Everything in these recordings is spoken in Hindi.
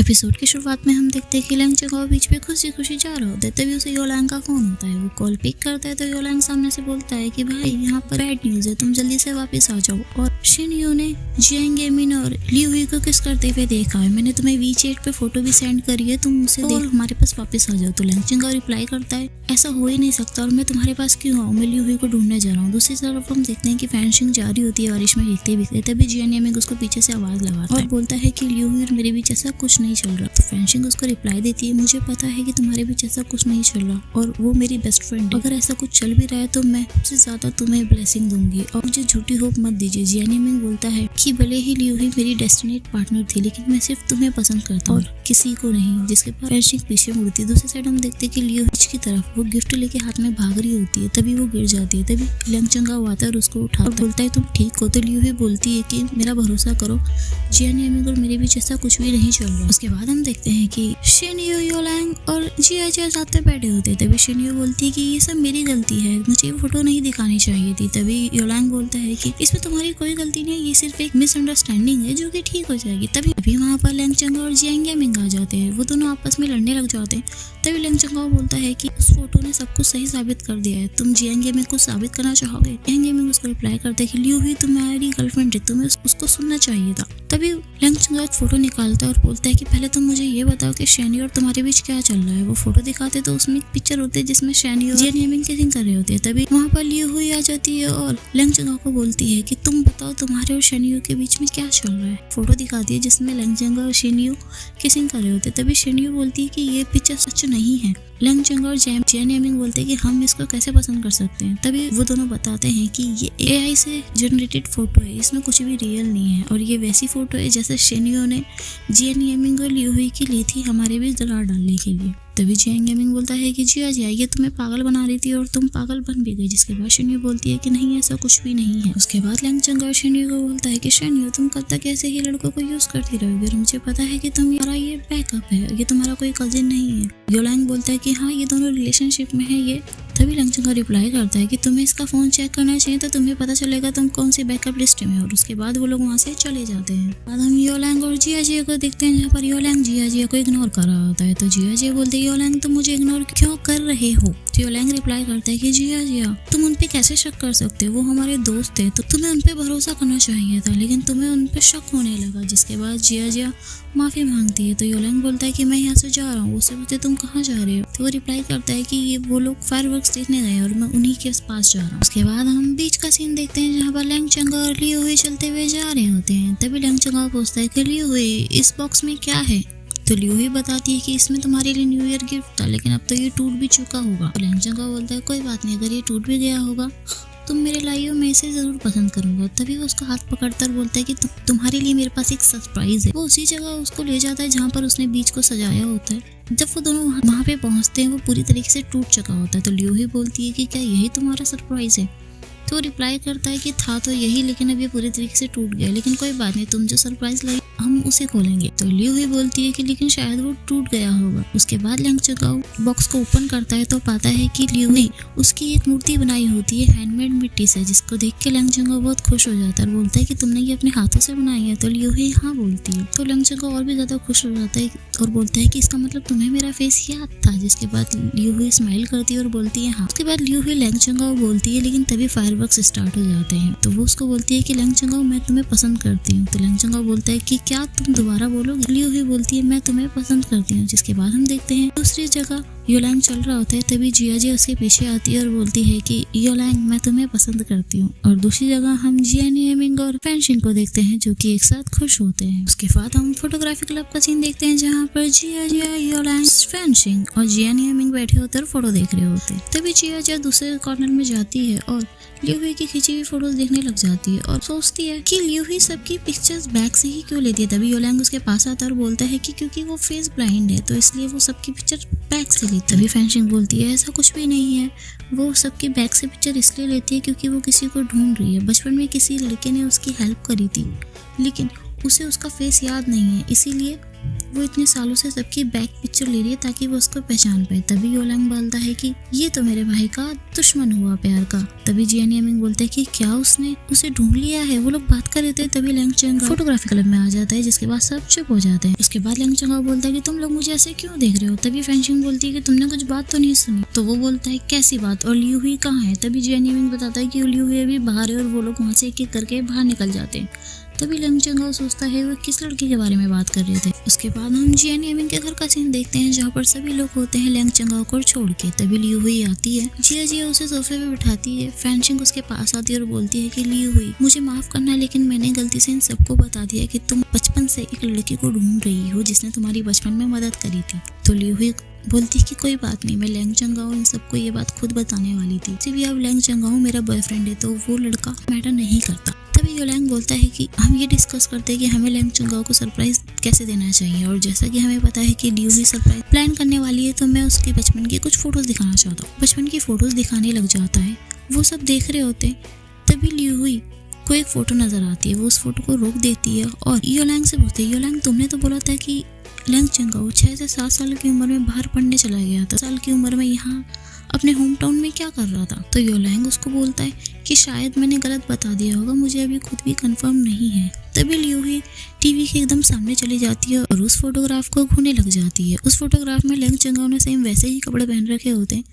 एपिसोड की शुरुआत में हम देखते हैं कि लैंग चंगाओ बीच में खुशी खुशी जा रहा होता है। तभी उसे योलैंग का फोन होता है। वो कॉल पिक करता है तो योलैंग सामने से बोलता है कि भाई यहाँ पर बैड न्यूज है, तुम जल्दी से वापस आ जाओ। और शिनयू ने जियांग एमिन और लियू हुई को किस करते हुए देखा है। मैंने तुम्हें वीचैट पे फोटो भी सेंड करी है, तुम उसे देख हमारे पास वापस आ जाओ। तो लैंग चंगाओ रिप्लाई करता है ऐसा हो ही नहीं सकता और मैं तुम्हारे पास क्यों आऊँ, मैं लियू हुई को ढूंढने जा रहा हूँ। दूसरी तरफ हम देखते हैं कि फैंशिंग जारी होती है बारिश में भीगते भीगते। तभी जियांग एमिन उसको पीछे से आवाज लगाता है और बोलता है कि लियू हुई और मेरे बीच ऐसा कुछ नहीं चल रहा। तो फैंशिंग उसको रिप्लाई देती है मुझे पता है कि तुम्हारे बीच ऐसा कुछ नहीं चल रहा और वो मेरी बेस्ट फ्रेंड है। अगर ऐसा कुछ चल भी रहा है तो मैं सबसे ज्यादा तुम्हें ब्लेसिंग दूंगी और मुझे झूठी होप मत दीजिए। जियांग एमिन बोलता है कि भले ही लियू हुई मेरी डेस्टिनेट पार्टनर थी लेकिन मैं सिर्फ तुम्हें पसंद करता हूँ और किसी को नहीं। जिसके बाद फैंशिंग पीछे मुड़ती है। दूसरी साइड हम देखते हैं कि लियू हुई की तरफ वो गिफ्ट लेके हाथ में भाग रही होती है। तभी वो गिर जाती है। तभी लैंग चंगाओ आता है और उसको उठाता है और बोलता है तुम ठीक हो। तो लियू हुई बोलती है कि मेरा भरोसा करो, जियांग एमिन और मेरे बीच ऐसा कुछ भी नहीं चल रहा। उसके बाद हम देखते हैं कि शिनयू, योलैंग और जियाजिया साथ में बैठे होते हैं। तभी शिनयू बोलती है कि ये सब मेरी गलती है, मुझे ये फोटो नहीं दिखानी चाहिए थी। तभी योलैंग बोलता है कि इसमें तुम्हारी कोई गलती नहीं है, ये सिर्फ एक मिसअंडरस्टैंडिंग है जो कि ठीक हो जाएगी। तभी वहाँ पर लैंग चंगाओ और जियांग एमिन आ जाते हैं। वो दोनों आपस में लड़ने लग जाते हैं। तभी लैंग चंगाओ बोलता है कि उस फोटो ने सब कुछ सही साबित कर दिया है, तुम जियांग एमिन को साबित करना चाहोगे। जियांग एमिन उसको रिप्लाई करते हैं कि लियू हुई तुम्हारी गर्लफ्रेंड है, तुम्हें उसको सुनना चाहिए था। तभी लैंग चंगाओ एक फोटो निकालता है और बोलता है कि पहले तुम मुझे ये बताओ कि शैनी और तुम्हारे बीच क्या चल रहा है। वो फोटो दिखाते तो उसमें एक पिक्चर होती है जिसमें शैनी और जियांग एमिन किसिंग कर रहे होते हैं। तभी वहाँ पर लियू हुई आ जाती है और लैंग चंगाओ को बोलती है कि तुम बताओ तुम्हारे और शैनी के बीच में क्या चल रहा है। फोटो दिखाती है जिसमें लैंग चंगाओ और शैनी किसिंग कर रहे होते हैं। तभी शैनी बोलती है कि ये पिक्चर सच नहीं है। लैंग चंगाओ और जियांग एमिन बोलते हैं कि हम इसको कैसे पसंद कर सकते हैं। तभी वो दोनों बताते हैं कि ये AI से जनरेटेड फोटो है, इसमें कुछ भी रियल नहीं है और ये वैसी फोटो है जैसे शिनयू ने जियांग एमिन और लियू हुई की ली थी हमारे बीच दरार डालने के लिए। तभी जियांग एमिन बोलता है कि जिया ये तुम्हें पागल बना रही थी और तुम पागल बन भी गई। जिसके बाद शिनयू बोलती है कि नहीं ऐसा कुछ भी नहीं है। उसके बाद लैंग चंगाओ शिनयू को बोलता है कि शिनयू तुम कब तक ऐसे ही लड़कों को यूज करती रहोगे और मुझे पता है कि तुम्हारा ये बैकअप है, ये तुम्हारा कोई कजिन नहीं है। योलैंग बोलता है कि हाँ ये दोनों रिलेशनशिप में है ये। तभी लैंग चंगाओ रिप्लाई करता है कि तुम्हें इसका फोन चेक करना चाहिए तो तुम्हें पता चलेगा तुम कौन सी बैकअप लिस्ट में हो। और उसके बाद वो लोग वहाँ से चले जाते हैं। बाद हम योलैंग और जियाजिया को देखते हैं जहाँ पर योलैंग जियाजिया को इग्नोर कर रहा होता है। तो जियाजिया बोलते हैं योलैंग तुम मुझे इग्नोर क्यों कर रहे हो। तो योलैंग रिप्लाई करता है कि जियाजिया तुम उन पे कैसे शक कर सकते हो, वो हमारे दोस्त थे तो तुम्हें उन पे भरोसा करना चाहिए था लेकिन तुम्हें उन पे शक होने लगा। जिसके बाद जियाजिया माफी मांगती है। तो योलैंग बोलता है कि मैं यहाँ से जा रहा हूँ। उससे पूछते तुम कहाँ जा रहे हो। तो वो रिप्लाई करता है कि ये वो लोग फायरवर्क्स देखने गए और मैं उन्हीं के पास जा रहा हूँ। उसके बाद हम बीच का सीन देखते हैं जहाँ पर लैंग चंगाओ और लियू हुई चलते हुए जा रहे होते हैं। तभी लैंग चंगाओ पूछता है कि लियू हुई इस बॉक्स में क्या है। तो लियू हुई बताती है कि इसमें तुम्हारे लिए न्यू ईयर गिफ्ट था लेकिन अब तो ये टूट भी चुका होगा। तो लैंग चंगाओ बोलता है कोई बात नहीं, अगर ये टूट भी गया होगा तुम मेरे लाई हो, मैं इसे जरूर पसंद करूंगा। तभी वो उसका हाथ पकड़कर बोलता है कि तुम्हारे लिए मेरे पास एक सरप्राइज है। वो उसी जगह उसको ले जाता है जहाँ पर उसने बीच को सजाया होता है। जब वो दोनों वहाँ पे पहुँचते हैं वो पूरी तरीके से टूट चुका होता है। तो लियू हुई बोलती है कि क्या यही तुम्हारा सरप्राइज है। तो वो रिप्लाई करता है कि था तो यही लेकिन अब ये पूरी तरीके से टूट गया, लेकिन कोई बात नहीं, तुम जो सरप्राइज लाई हम उसे खोलेंगे। तो लियू हुई बोलती है कि लेकिन शायद वो टूट गया होगा। उसके बाद लैंग चंगाओ बॉक्स को ओपन करता है तो पाता है कि लियू ने उसकी एक मूर्ति बनाई होती है हैंडमेड मिट्टी से, जिसको देख के लैंग चंगाओ बहुत खुश हो जाता है और बोलता है कि तुमने ये अपने हाथों से बनाई है। तो लियू हुई हाँ बोलती है। तो लैंग चंगाओ और भी ज्यादा खुश हो जाता है और बोलता है कि इसका मतलब तुम्हें मेरा फेस याद था। जिसके बाद लियू हुई स्माइल करती है और बोलती है हाँ। उसके बाद लियू हुई लैंग चंगाओ बोलती है लेकिन तभी फायरवर्क्स स्टार्ट हो जाते हैं। तो वो उसको बोलती है कि लैंग चंगाओ मैं तुम्हें पसंद करती हूँ। तो लैंग चंगाओ बोलता है कि क्या तुम दोबारा बोलोगे। लियू हुई बोलती है मैं तुम्हें पसंद करती हूँ। जिसके बाद हम देखते हैं दूसरी जगह योलैंग चल रहा होता है। तभी जियाजिया उसके पीछे आती है और बोलती है कि योलैंग मैं तुम्हें पसंद करती हूँ। और दूसरी जगह हम जियांग एमिन और फैंशिंग को देखते हैं जो कि एक साथ खुश होते हैं। उसके बाद हम फोटोग्राफी क्लब का सीन देखते हैं जहाँ पर जियाजिया, योलैंग, फैंशिंग और जियांग एमिन बैठे होते हैं और फोटो देख रहे होते हैं। तभी जियाजिया दूसरे कॉर्नर में जाती है और लियू हुई की खींची हुई फोटोज देखने लग जाती है और सोचती है कि लियू हुई सबकी पिक्चर्स बैक से ही क्यों लेती है। तभी योलैंग उसके पास आता है और बोलता है कि क्योंकि वो फेस ब्लाइंड है तो इसलिए वो सबकी पिक्चर बैक से लेती है। तभी फैंशिंग बोलती है ऐसा कुछ भी नहीं है, वो सबकी बैक से पिक्चर इसलिए लेती है क्योंकि वो किसी को ढूंढ रही है। बचपन में किसी लड़के ने उसकी हेल्प करी थी लेकिन उसे उसका फेस याद नहीं है, इसीलिए वो इतने सालों से सबकी बैक पिक्चर ले रही है ताकि वो उसको पहचान पाए। तभी योलांग बोलता है कि ये तो मेरे भाई का दुश्मन हुआ प्यार का। तभी जियान यामिंग बोलता है कि क्या उसने उसे ढूंढ लिया है। वो लोग बात कर रहे थे, तभी लैंग चंगाओ फोटोग्राफी क्लब में आ जाता है, जिसके बाद सब चुप हो जाते हैं। उसके बाद लैंग चंगाओ बोलता है कि तुम लोग मुझे ऐसे क्यों देख रहे हो। तभी फैंशिंग बोलती है कि तुमने कुछ बात तो नहीं सुनी। तो वो बोलता है कैसी बात, और लियू हुई कहाँ है। तभी जियान यामिंग बताता है कि लियू हुई अभी बाहर है और वो लोग वहाँ से एक एक करके बाहर निकल जाते हैं। तभी लैंग चंगाओ सोचता है वो किस लड़के के बारे में बात कर रहे थे। उसके बाद हम जियान यामिंग के घर का सीन देखते हैं, जहाँ पर सभी लोग होते हैं लैंग चंगाओ को छोड़ के। तभी लियू हुई आती है, जिया उसे सोफे पे बिठाती है। फैंशिंग उसके पास आती है और बोलती है कि लियू हुई मुझे माफ करना, लेकिन मैंने गलती से इन सबको बता दिया कि तुम बचपन से एक लड़की को ढूंढ रही हो जिसने तुम्हारी बचपन में मदद करी थी। तो लियू हुई बोलती कि कोई बात नहीं, मैं लैंग चंगाओ इन सबको ये बात खुद बताने वाली थी। सिर्फ अब लैंग चंगाओ मेरा बॉयफ्रेंड है तो वो लड़का मैटर नहीं करता। तभी योलांग बोलता है कि हम ये डिस्कस करते हैं कि हमें लैंग चंगाओ को सरप्राइज कैसे देना चाहिए, और जैसा कि हमें पता है कि लियू ही सरप्राइज प्लान करने वाली है, तो मैं उसके बचपन की कुछ फोटोज दिखाना चाहता हूँ। बचपन की फोटोज दिखाने लग जाता है, वो सब देख रहे होते। तभी लियू हुई को एक फोटो नजर आती है, वो उस फोटो को रोक देती है और योलांग से पूछती है, योलांग तुमने तो बोला था कि लैंग चंगाओ 6 से 7 साल की उम्र में बाहर पढ़ने चला गया था, साल की उम्र में यहाँ अपने होम टाउन में क्या कर रहा था। तो योलांग उसको बोलता है कि शायद मैंने गलत बता दिया होगा, मुझे अभी खुद भी कंफर्म नहीं है। तभी लियू हुई टीवी के एकदम सामने चली जाती है और उस फोटोग्राफ को घूरने लग जाती है। उस फोटोग्राफ में लैंग चंगाओ ने सेम वैसे ही कपड़े पहन रखे होते हैं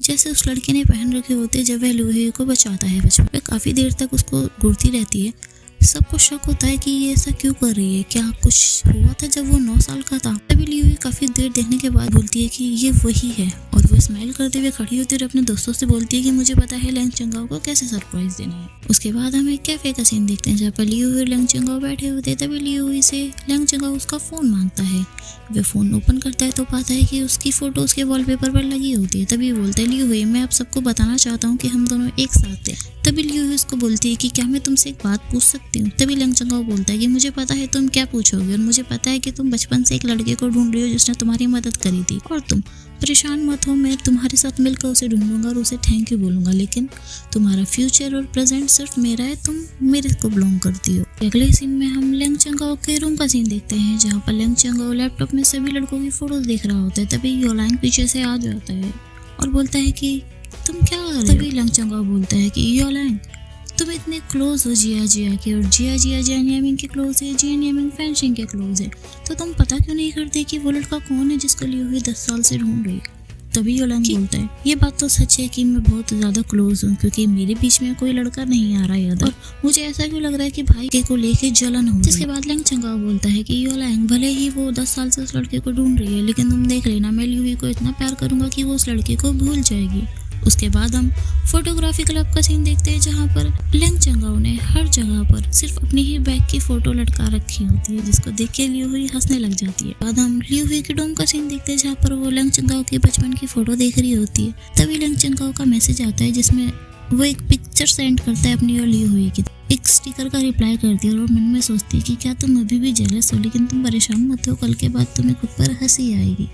जैसे उस लड़के ने पहन रखे होते जब वह लियू हुई को बचाता है बचपन में। काफी देर तक उसको घूरती रहती है। सबको शक होता है कि ये ऐसा क्यों कर रही है, क्या कुछ हुआ था जब वो 9 साल का था। तभी लियू हुई काफी देर देखने के बाद बोलती है कि ये वही है, और वो स्माइल करते हुए खड़ी होती है और अपने दोस्तों से बोलती है कि मुझे पता है लैंग चंगाओ को कैसे सरप्राइज देना है। उसके बाद हम एक कैफे का सीन देखते हैं जहाँ पर लियू हुई और लैंग चंगाओ बैठे होते हैं। तभी लियू हुई से लैंग चंगाओ उसका फोन मांगता है। वह फोन ओपन करता है तो पाता है कि उसकी फोटो उसके वॉलपेपर पर लगी होती है। तभी बोलता है लियू हुई मैं आप सबको बताना चाहता हूँ कि हम दोनों एक साथ थे। तभी लियू हुई उसको बोलती है कि क्या मैं तुमसे एक बात पूछ सकती हूँ। तभी लैंग चंगाओ बोलता है कि मुझे पता है तुम क्या पूछोगे, और मुझे पता है कि तुम बचपन से एक लड़के को ढूंढ रही हो जिसने तुम्हारी मदद करी थी, और तुम परेशान मत हो, मैं तुम्हारे साथ मिलकर उसे ढूंढूंगा और उसे थैंक यू बोलूंगा, लेकिन तुम्हारा फ्यूचर और प्रेजेंट सिर्फ मेरा है, तुम मेरे को बिलोंग करती हो। अगले सीन में हम लैंग चंगाओ के रूम का सीन देखते हैं जहाँ पर लैंग चंगाओ लैपटॉप में सभी लड़कों की फोटोज देख रहा होता है। तभी योलांग पीछे से आ जाता है और बोलता है कि तुम क्या कर रहे हो। तभी लैंग चंगाओ बोलता है कि योलांग तुम इतने क्लोज हो जिया के, और जिया जियान यामिंग के क्लोज है, जियान यामिंग फैंशिंग के क्लोज है, तो तुम पता क्यों नहीं करते कि वो लड़का कौन है जिसको लियू हुई 10 साल से ढूंढ रही है। तभी योलांग बोलता है ये बात तो सच है कि मैं बहुत ज्यादा क्लोज हूँ, क्योंकि मेरे बीच में कोई लड़का नहीं आ रहा है और मुझे ऐसा क्यों लग रहा है कि भाई के को लेके जलन हो। जिसके बाद लैंग चंगाओ बोलता है कि योलांग भले ही वो 10 साल से उस लड़के को ढूंढ रही है, लेकिन तुम देख लेना मैं लियू हुई को इतना प्यार करूंगा कि वो उस लड़के को भूल जाएगी। उसके बाद हम फोटोग्राफी क्लब का सीन देखते हैं जहाँ पर लैंग चंगाओ ने हर जगह पर सिर्फ अपनी ही बैग की फोटो लटका रखी होती है, जिसको देख के लियू हुई हंसने लग जाती है। बाद हम लियू हुई के डोम का सीन देखते हैं जहाँ पर वो लैंग चंगाओ की बचपन की फोटो देख रही होती है। तभी लैंग चंगाओ का मैसेज आता है जिसमें वो एक पिक्चर सेंड करता है अपनी और लियू हुई की। एक स्टिकर का रिप्लाई करती है और मन में सोचती है कि क्या तुम अभी भी जेलस हो, लेकिन तुम परेशान मत हो, कल के बाद तुम्हें खुद पर हंसी आएगी।